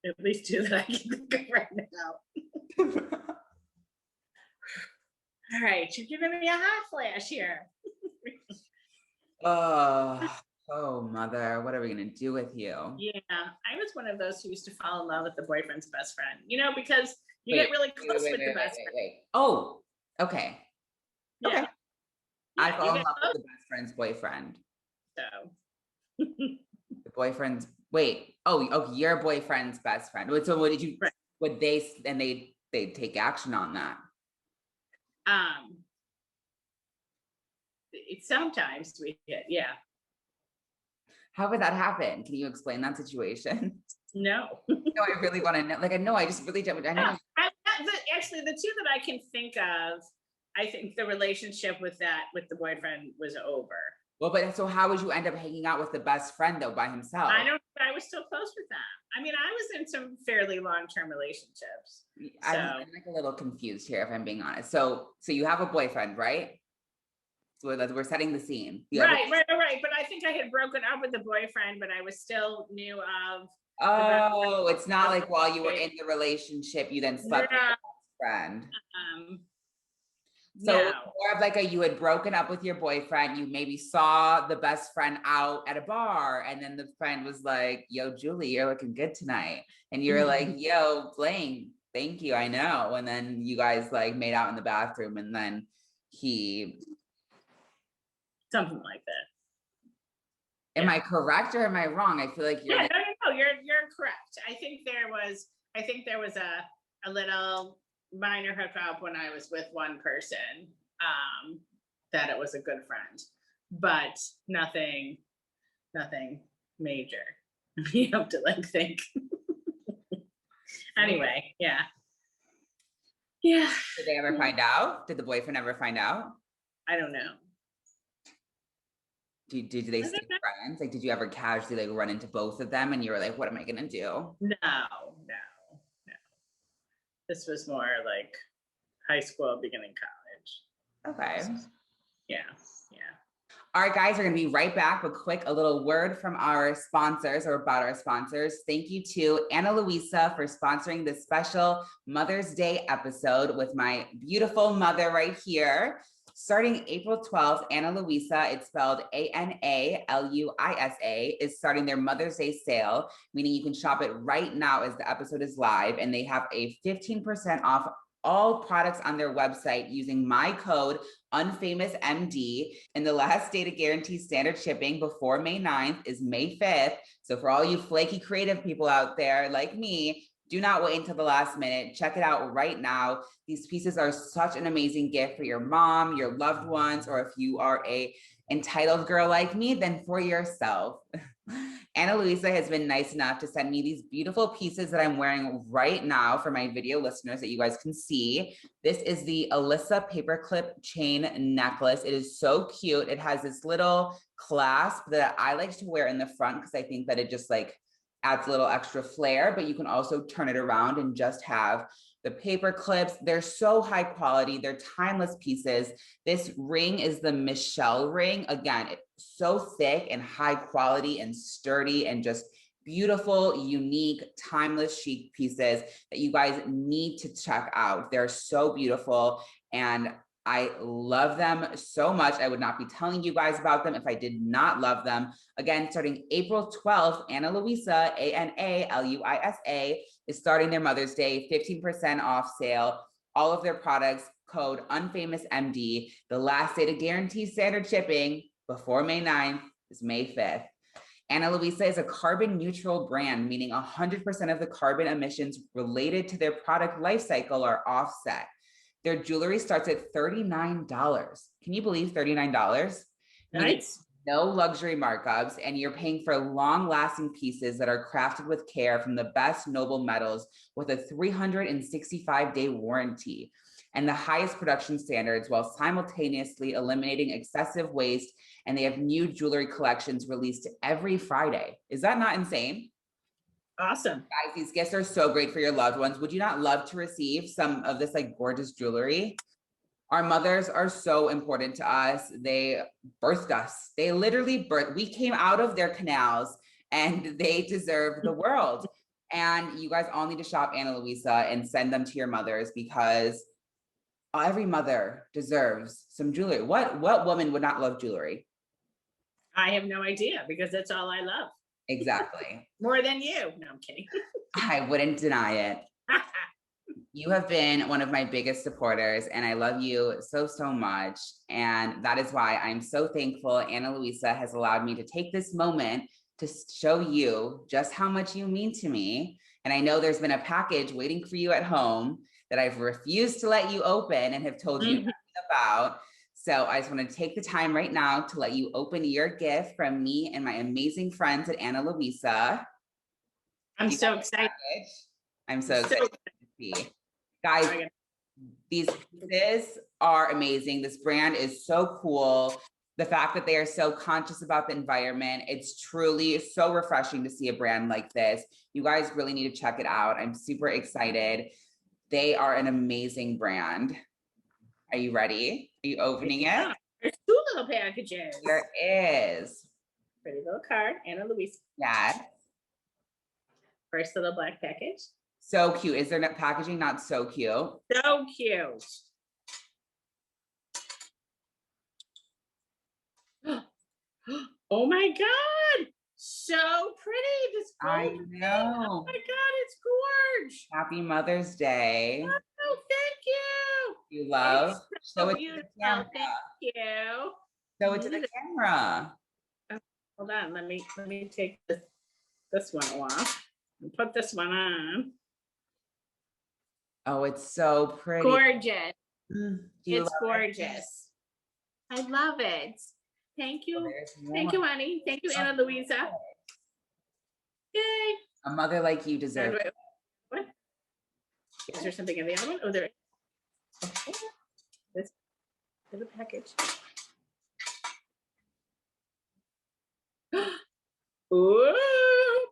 At least 2 that I can think of right now. All right, you're giving me a hot flash here. Oh, mother, what are we gonna do with you? Yeah, I was one of those who used to fall in love with the boyfriend's best friend. You know, because you get really close with the best friend. Oh, okay. Yeah. Okay. I fall in love with the best friend's boyfriend. So. The boyfriend's your boyfriend's best friend. So what did you? Right. Would they take action on that? Sometimes we did, yeah. How would that happen? Can you explain that situation? No. No, I really want to know. Like, I know, I just really don't. I know. Actually, the 2 that I can think of, I think the relationship with the boyfriend was over. Well, but so how would you end up hanging out with the best friend though by himself? I was still close with them. I mean, I was in some fairly long-term relationships. I'm like a little confused here, if I'm being honest. So you have a boyfriend, right? So we're setting the scene. Right. But I think I had broken up with the boyfriend, but I was still new of. Oh, it's not like while you were in the relationship, you then slept with the best friend. So more of like you had broken up with your boyfriend, you maybe saw the best friend out at a bar, and then the friend was like, "Yo, Julie, you're looking good tonight." And you're like, "Yo, Blaine, thank you, I know." And then you guys like made out in the bathroom, and then something like that. Am I correct or am I wrong? I feel like you're no, you're correct. I think there was a little minor hookup when I was with one person, that it was a good friend, but nothing major. You have to like think. Anyway, yeah. Did they ever find out? Did the boyfriend ever find out? I don't know. Did they stay friends? Like, did you ever casually like run into both of them and you were like, what am I gonna do? No. This was more like high school, beginning college. Okay. Yeah. All right, guys, we're going to be right back with a little word from our sponsors or about our sponsors. Thank you to Ana Luisa for sponsoring this special Mother's Day episode with my beautiful mother right here. Starting April 12th, Ana Luisa, it's spelled Analuisa, is starting their Mother's Day sale, meaning you can shop it right now as the episode is live, and they have a 15% off all products on their website using my code UnfamousMD. And the last day to guarantee standard shipping before May 9th is May 5th. So for all you flaky creative people out there like me, do not wait until the last minute. Check it out right now. These pieces are such an amazing gift for your mom, your loved ones, or if you are a entitled girl like me, then for yourself. Ana Luisa has been nice enough to send me these beautiful pieces that I'm wearing right now for my video listeners that you guys can see. This is the Alyssa paperclip chain necklace. It is so cute. It has this little clasp that I like to wear in the front because I think that it just like adds a little extra flair, but you can also turn it around and just have the paper clips. They're so high quality. They're timeless pieces. This ring is the Michelle ring. Again, it's so thick and high quality and sturdy and just beautiful, unique, timeless chic pieces that you guys need to check out. They're so beautiful and I love them so much. I would not be telling you guys about them if I did not love them. Again, starting April 12th, Ana Luisa, Analuisa, is starting their Mother's Day 15% off sale. All of their products, code UnfamousMD. The last day to guarantee standard shipping before May 9th is May 5th. Ana Luisa is a carbon neutral brand, meaning 100% of the carbon emissions related to their product life cycle are offset. Their jewelry starts at $39. Can you believe $39? Nice. No luxury markups, and you're paying for long-lasting pieces that are crafted with care from the best noble metals with a 365-day warranty and the highest production standards while simultaneously eliminating excessive waste. And they have new jewelry collections released every Friday. Is that not insane? Awesome. Guys, these gifts are so great for your loved ones. Would you not love to receive some of this like gorgeous jewelry? Our mothers are so important to us. They birthed us. They literally birthed. We came out of their canals and they deserve the world. And you guys all need to shop Ana Luisa and send them to your mothers because every mother deserves some jewelry. What woman would not love jewelry? I have no idea because that's all I love. Exactly. More than you. No, I'm kidding. I wouldn't deny it. You have been one of my biggest supporters and I love you so, so much. And that is why I'm so thankful Ana Luisa has allowed me to take this moment to show you just how much you mean to me. And I know there's been a package waiting for you at home that I've refused to let you open and have told you nothing about. So I just want to take the time right now to let you open your gift from me and my amazing friends at Ana Luisa. I'm so excited. I'm so excited to see. Guys, these pieces are amazing. This brand is so cool. The fact that they are so conscious about the environment, it's truly so refreshing to see a brand like this. You guys really need to check it out. I'm super excited. They are an amazing brand. Are you ready? Are you opening it? There's two little packages. There is. Pretty little card, Ana Luisa. Yes. First little black package. So cute. Is there packaging not so cute? So cute. Oh my God. So pretty. This I know. Oh my God, it's gorgeous. Happy Mother's Day. Oh, thank you. You love. It's so beautiful. Thank you. Show it to the camera. Hold on. Let me take this one off and put this one on. Oh, it's so pretty. Gorgeous. It's It? gorgeous. I love it. Thank you. Thank you, honey. Thank you, Ana Luisa. Yay. A mother like you deserves. What? Is there something in the other one? Oh, there is. Okay. This is a package. Ooh,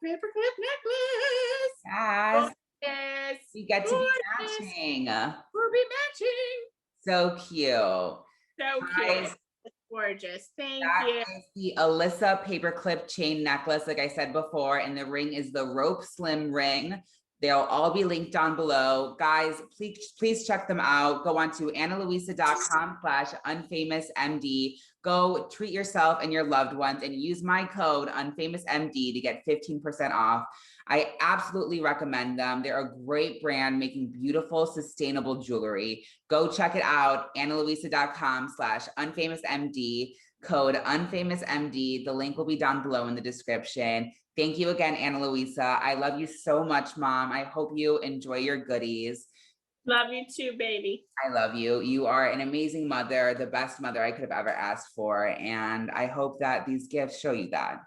paperclip necklace. Yes. Yes. We get to be matching. We'll be matching. So cute. So cute. Guys, it's gorgeous. Thank that you. is the Alyssa paperclip chain necklace, like I said before, and the ring is the rope slim ring. They'll all be linked down below. Guys, please check them out. Go on to analuisa.com/unfamousmd. Go treat yourself and your loved ones and use my code unfamousmd to get 15% off. I absolutely recommend them. They're a great brand making beautiful, sustainable jewelry. Go check it out, analuisa.com/unfamousmd, code unfamousmd. The link will be down below in the description. Thank you again, Ana Luisa. I love you so much, Mom. I hope you enjoy your goodies. Love you too, baby. I love you. You are an amazing mother, the best mother I could have ever asked for. And I hope that these gifts show you that.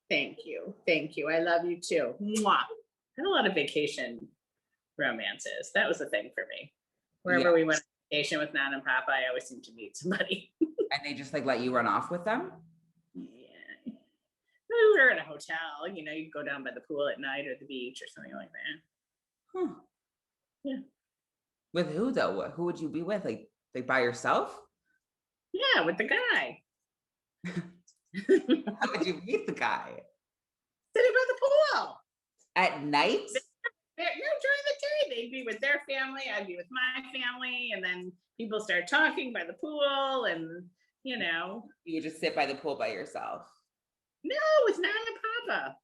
Thank you. Thank you. I love you too. Mwah. I had a lot of vacation romances. That was the thing for me. Wherever we went on vacation with Nan and Papa, I always seemed to meet somebody. And they just like let you run off with them? Yeah. We were in a hotel, you know, you'd go down by the pool at night or the beach or something like that. Huh. Yeah. With who though? Who would you be with? Like by yourself? Yeah, with the guy. How would you meet the guy? Sitting by the pool. At night? No, during the day, they'd be with their family, I'd be with my family, and then people start talking by the pool, and you know. You would just sit by the pool by yourself? No, with Nan and Papa.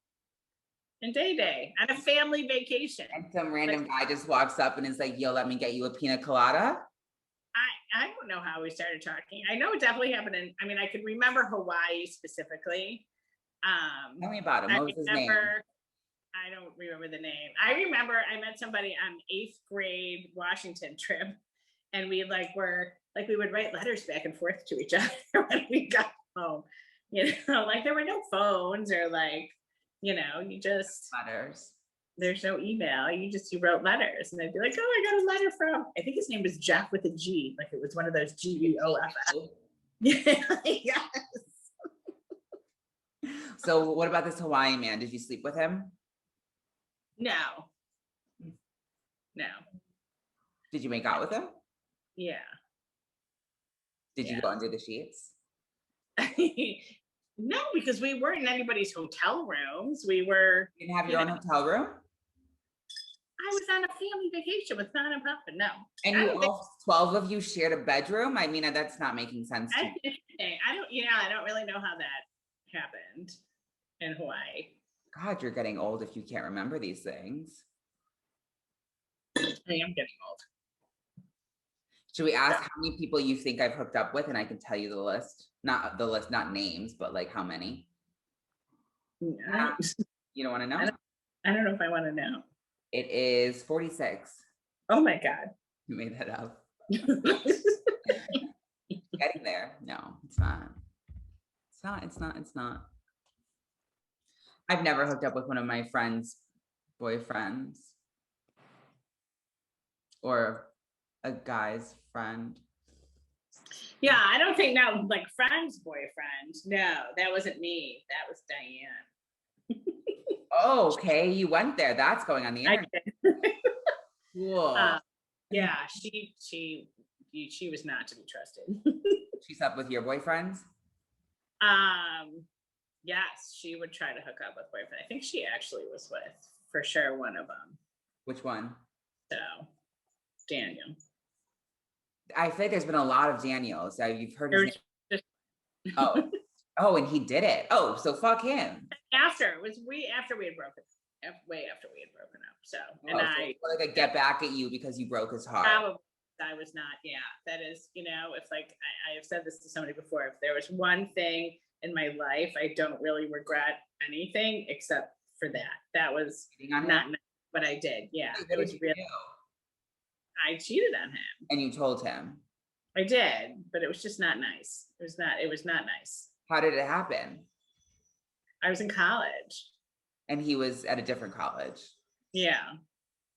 And Day on a family vacation. And some random guy just walks up and is like, yo, let me get you a pina colada? I don't know how we started talking. I know it definitely happened in, I mean, I could remember Hawaii specifically. Tell me about him. What was his name? I don't remember the name. I remember I met somebody on 8th grade Washington trip, and we we would write letters back and forth to each other when we got home. You know, like there were no phones or like, you know, you just letters. There's no email. You wrote letters, and I'd be like, oh, I got a letter from, I think his name was Jeff with a G, like it was one of those GEOFF. Yeah, yes. So what about this Hawaii man? Did you sleep with him? No. Did you make out with him? Yeah. Did you go under the sheets? No, because we weren't in anybody's hotel rooms. We were. You didn't have your own hotel room? I was on a family vacation with Nan and Papa. No. And you all 12 of you shared a bedroom? I mean, that's not making sense to me. I don't really know how that happened in Hawaii. God, you're getting old if you can't remember these things. I am getting old. Should we ask how many people you think I've hooked up with, and I can tell you the list? Not the list, not names, but like how many? You don't want to know? I don't know if I want to know. It is 46. Oh my God. You made that up. Getting there. No, it's not. It's not. I've never hooked up with one of my friends' boyfriends or a guy's friend. Yeah, I don't think that was like friend's boyfriend. No, that wasn't me. That was Diane. Oh, okay, you went there. That's going on the internet. Cool. Yeah, she was not to be trusted. She slept with your boyfriends? Yes, she would try to hook up with boyfriend. I think she actually was with, for sure, one of them. Which one? So, Daniel. I feel like there's been a lot of Daniels. You've heard his name. Just... Oh, and he did it. Oh, so fuck him. After we had broken, way after we had broken up. So, and I like a get back at you because you broke his heart. Probably, I was not. Yeah, that is, you know, if like I have said this to somebody before, if there was one thing in my life I don't really regret anything except for that. That was not nice, but I did. Yeah, it was really. I cheated on him. And you told him? I did, but it was just not nice. It was not nice. How did it happen? I was in college. And he was at a different college? Yeah.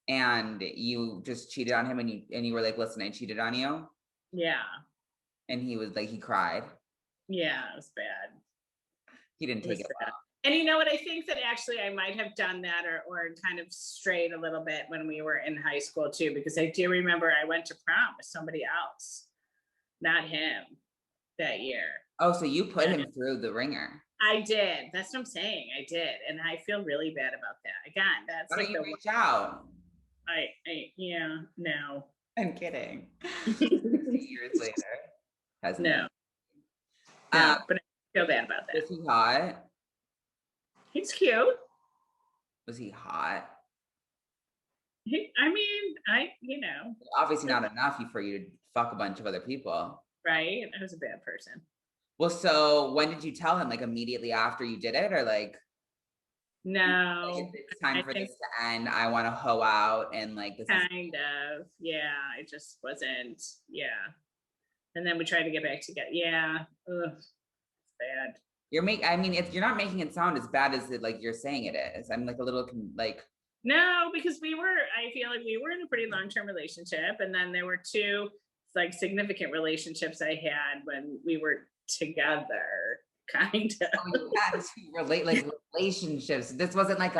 And you just cheated on him, and you were like, listen, I cheated on you? Yeah. And he was like, he cried? Yeah, it was bad. He didn't take it well. And you know what? I think that actually I might have done that or kind of strayed a little bit when we were in high school too, because I do remember I went to prom with somebody else, not him, that year. Oh, so you put him through the ringer. I did. That's what I'm saying. I did. And I feel really bad about that. Again, that's Why like don't you the reach out? yeah, no. I'm kidding. 2 years later. Hasn't No, Um, no, but I feel bad about that. was he hot? He's cute. Was he hot? I mean, Obviously not enough for you to fuck a bunch of other people. right? I was a bad person. Well, so when did you tell him? Like immediately after you did it, or like No, it's time I for think this to end? I want to hoe out, and like this is kind of. Yeah, I just wasn't. Yeah. And then we tried to get back together. Yeah. Ugh, it's bad. I mean, you're not making it sound as bad as it like you're saying it is. I'm like a little like. No, because I feel like we were in a pretty long-term relationship. And then there were two like significant relationships I had when we were together, kind of. Oh, you had to relate like relationships. This wasn't like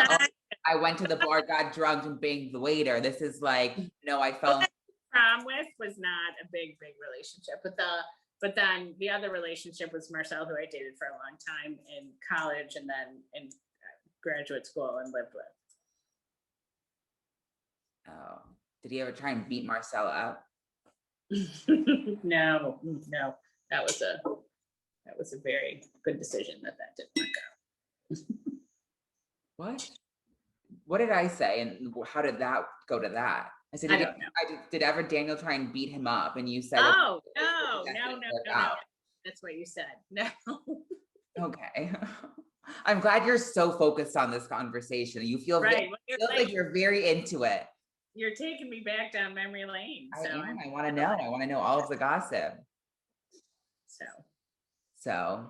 I went to the bar, got drunk, and banged the waiter. This is like, no, I fell. Prom with was not a big relationship, but then the other relationship was Marcel, who I dated for a long time in college and then in graduate school and lived with. Oh, did he ever try and beat Marcella up? No, that was a very good decision that didn't work out. What did I say, and how did that go to that? I said, I don't know. did ever Daniel try and beat him up? And you said, Oh, no. That's what you said. No. Okay. I'm glad you're so focused on this conversation. You feel right. like you're very into it. You're taking me back down memory lane. So I want to know. I want to know all of the gossip. So.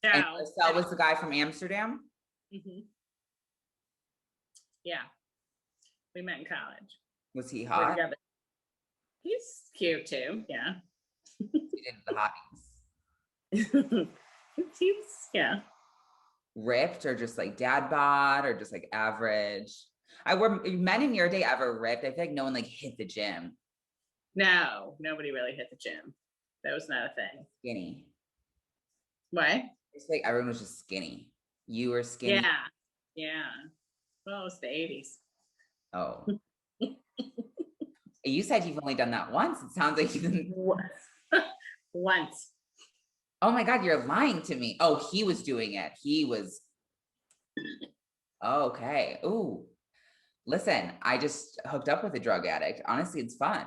And Marcel was the guy from Amsterdam? Mm-hmm. Yeah. We met in college. Was he hot? He's cute too. Yeah. He did the hotties. He's, yeah. Ripped or just like dad bod or just like average? Were men in your day ever ripped? I feel like no one like hit the gym. No, nobody really hit the gym. That was not a thing. Skinny. What? It's like everyone was just skinny. You were skinny. Yeah. Yeah. Well, it was the 80s. Oh. You said you've only done that once. It sounds like you didn't. Once. Oh my God, you're lying to me. Oh, he was doing it. He was. Okay. Ooh. Listen, I just hooked up with a drug addict. Honestly, it's fun.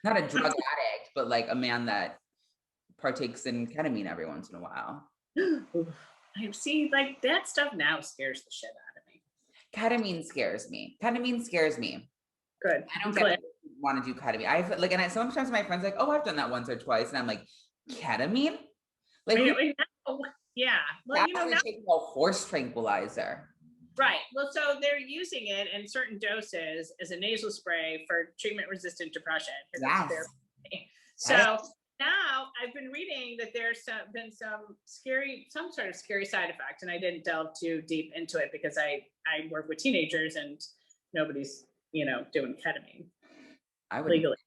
Not a drug addict, but like a man that partakes in ketamine every once in a while. I see, like that stuff now scares the shit out of me. Ketamine scares me. Good. I don't want to do ketamine. I've like, and sometimes my friends are like, oh, I've done that once or twice, and I'm like, ketamine? Like, yeah. Well, now taking a horse tranquilizer. Right. Well, so they're using it in certain doses as a nasal spray for treatment-resistant depression. Yes. So now I've been reading that there's been some sort of scary side effect, and I didn't delve too deep into it because I work with teenagers and nobody's doing ketamine. I would legally.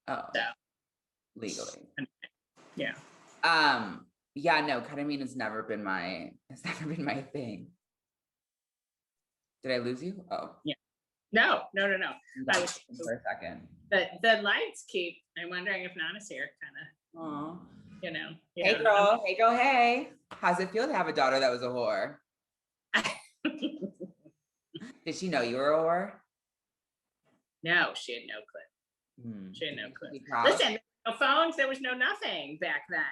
Oh, so. Legally. Yeah. Yeah. No, ketamine has never been my thing. Did I lose you? Oh. Yeah. No. For a second. The lights keep. I'm wondering if Nana's here, kind of. Hey girl. Hey. How's it feel to have a daughter that was a whore? Did she know you were a whore? No, she had no clue. She had no clue. Listen, no phones. There was no nothing back then.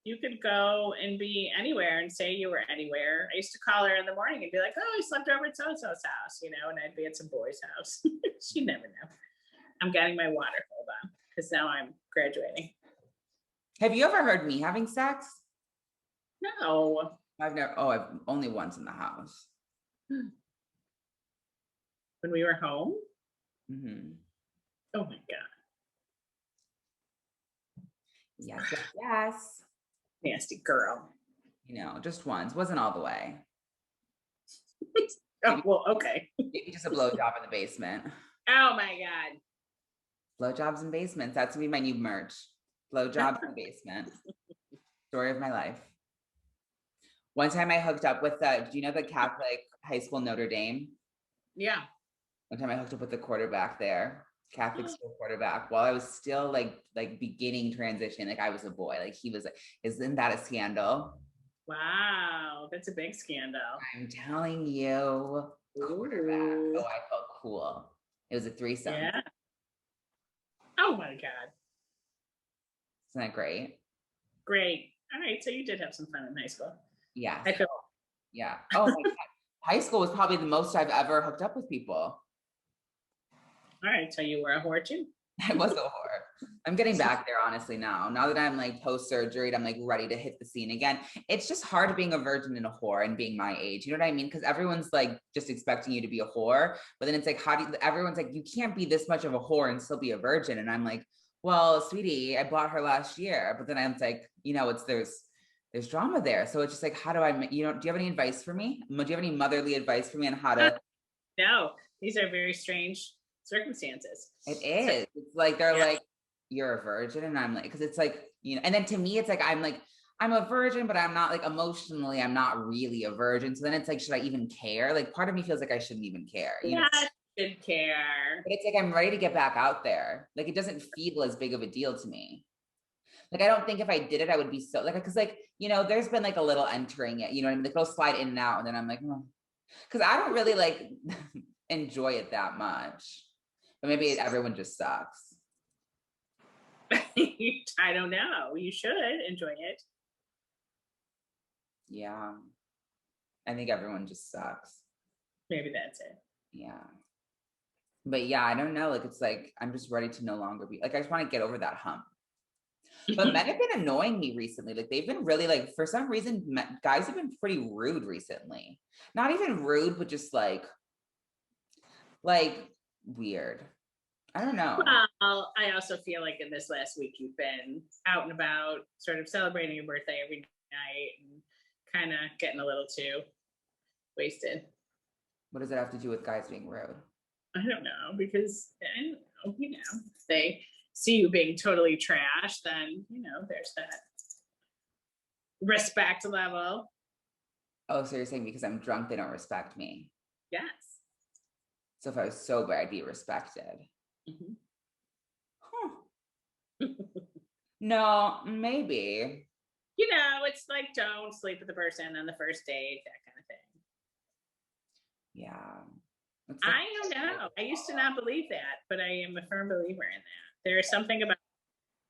You could go and be anywhere and say you were anywhere. I used to call her in the morning and be like, oh, I slept over at so-and-so's house, and I'd be at some boy's house. She'd never know. I'm getting my water. Hold on, because now I'm graduating. Have you ever heard me having sex? No. I've only once in the house. When we were home? Mm-hmm. Oh my God. Yes. Nasty girl. Just once. Wasn't all the way. Oh, well, okay. Maybe just a blowjob in the basement. Oh my God. Blowjobs in basements. That's gonna be my new merch. Blowjob in the basement. Story of my life. One time I hooked up with do you know the Catholic high school Notre Dame? Yeah. One time I hooked up with the quarterback there, Catholic school quarterback, while I was still like beginning transition. Like I was a boy. Like he was like, isn't that a scandal? Wow, that's a big scandal. I'm telling you, quarterback. Oh, I felt cool. It was a threesome. Yeah. Oh my God. Isn't that great? Great. All right. So you did have some fun in high school. Yes. I feel. Yeah. Oh my God. High school was probably the most I've ever hooked up with people. All right. So you were a whore too? I was a whore. I'm getting back there, honestly, now. Now that I'm like post-surgery, I'm like ready to hit the scene again. It's just hard being a virgin and a whore and being my age. You know what I mean? Because everyone's like just expecting you to be a whore. But then it's like, how do you, everyone's like, you can't be this much of a whore and still be a virgin. And I'm like, well, sweetie, I bought her last year. But then I'm like, you know, there's drama there. So it's just like, how do I, you know, do you have any advice for me? Do you have any motherly advice for me on how to? No, these are very strange circumstances. It is. It's like they're like, you're a virgin, and I'm like, because it's like, you know, and then to me, it's like I'm a virgin, but I'm not like emotionally, I'm not really a virgin. So then it's like, should I even care? Like part of me feels like I shouldn't even care. You know? Should care. But it's like I'm ready to get back out there. Like it doesn't feel as big of a deal to me. Like I don't think if I did it, I would be so like, because like, you know, there's been like a little entering it, you know what I mean? Like it'll slide in and out, and then I'm like, because I don't really like enjoy it that much. But maybe everyone just sucks. I don't know. You should enjoy it. Yeah. I think everyone just sucks. Maybe that's it. Yeah. But yeah, I don't know. Like, it's like, I'm just ready to no longer be like, I just want to get over that hump. But men have been annoying me recently. Like, they've been really like, for some reason, guys have been pretty rude recently. Not even rude, but just like weird. I don't know. Well, I also feel like in this last week you've been out and about, sort of celebrating your birthday every night and kind of getting a little too wasted. What does it have to do with guys being rude? I don't know, because I don't know, you know, if they see you being totally trash, then you know there's that respect level. Oh, so you're saying because I'm drunk, they don't respect me? Yes. So if I was sober, I'd be respected. Mm-hmm. Huh. No, maybe. You know, it's like don't sleep with the person on the first date, that kind of thing. Yeah. Like, I don't know. I used to not believe that, but I am a firm believer in that. There is something about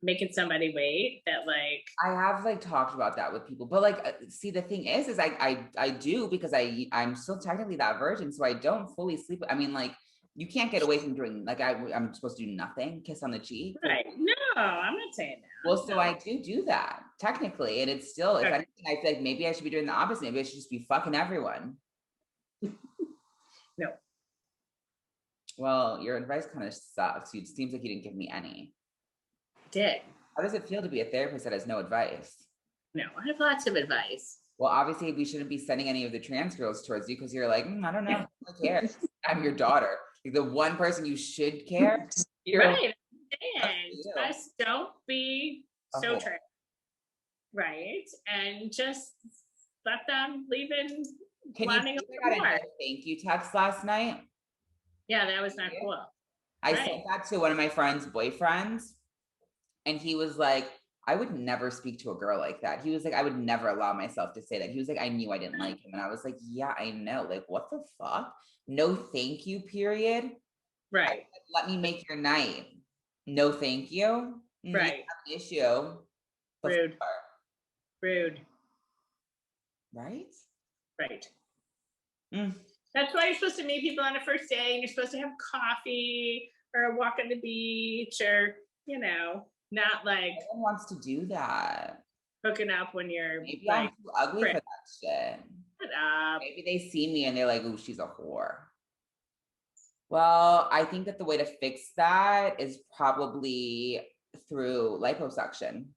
making somebody wait that like I have like talked about that with people, but like see the thing is I do because I'm still technically that virgin, so I don't fully sleep. I mean, like you can't get away from doing like I'm supposed to do nothing, kiss on the cheek. right. No, I'm not saying that. Well, so I do that technically, and it's still, if anything, I feel like maybe I should be doing the opposite. Maybe I should just be fucking everyone. No. Well, your advice kind of sucks. It seems like you didn't give me any. I did. How does it feel to be a therapist that has no advice? No, I have lots of advice. Well, obviously, we shouldn't be sending any of the trans girls towards you because you're like, I don't know, I care. I'm your daughter. Like, the one person you should care. Right. And just don't be so trans. Right. And just let them leave in wanting a more. Thank you text last night. Yeah, that was not cool. I sent that to one of my friend's boyfriends, and he was like, I would never speak to a girl like that. He was like, I would never allow myself to say that. He was like, I knew I didn't like him. And I was like, yeah, I know. Like, what the fuck? No, thank you, period. Right. Let me make your night. No, thank you. Right. Issue. Rude. Rude. Right? Right. Mm. That's why you're supposed to meet people on a first date, and you're supposed to have coffee or a walk on the beach, or, you know, not like no one wants to do that. Hooking up when you're maybe like, I'm too ugly for that shit. Shut up. Maybe they see me and they're like, "Ooh, she's a whore." Well, I think that the way to fix that is probably through liposuction.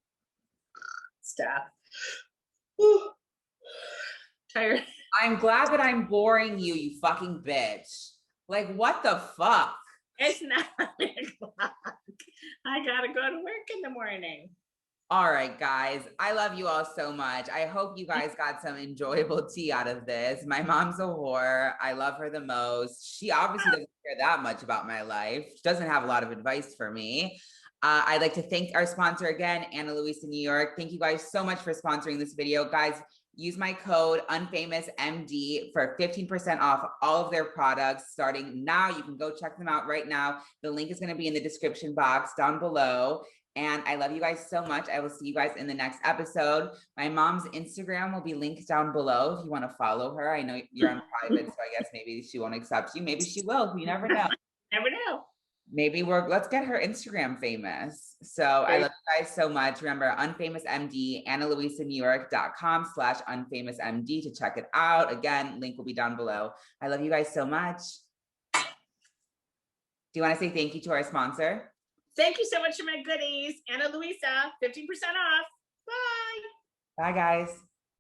Stop. Tired. I'm glad that I'm boring you, you fucking bitch. Like, what the fuck? It's 9 o'clock. I gotta go to work in the morning. All right, guys. I love you all so much. I hope you guys got some enjoyable tea out of this. My mom's a whore. I love her the most. She obviously doesn't care that much about my life. She doesn't have a lot of advice for me. I'd like to thank our sponsor again, Ana Luisa New York. Thank you guys so much for sponsoring this video. Guys, use my code UnfamousMD for 15% off all of their products starting now. You can go check them out right now. The link is going to be in the description box down below. And I love you guys so much. I will see you guys in the next episode. My mom's Instagram will be linked down below if you want to follow her. I know you're on private, so I guess maybe she won't accept you. Maybe she will. You never know. Never know. Maybe let's get her Instagram famous. So I love you guys so much. Remember, UnfamousMD, AnaLuisaNewYork.com/UnfamousMD to check it out. Again, link will be down below. I love you guys so much. Do you want to say thank you to our sponsor? Thank you so much for my goodies. Ana Luisa, 15% off. Bye. Bye, guys.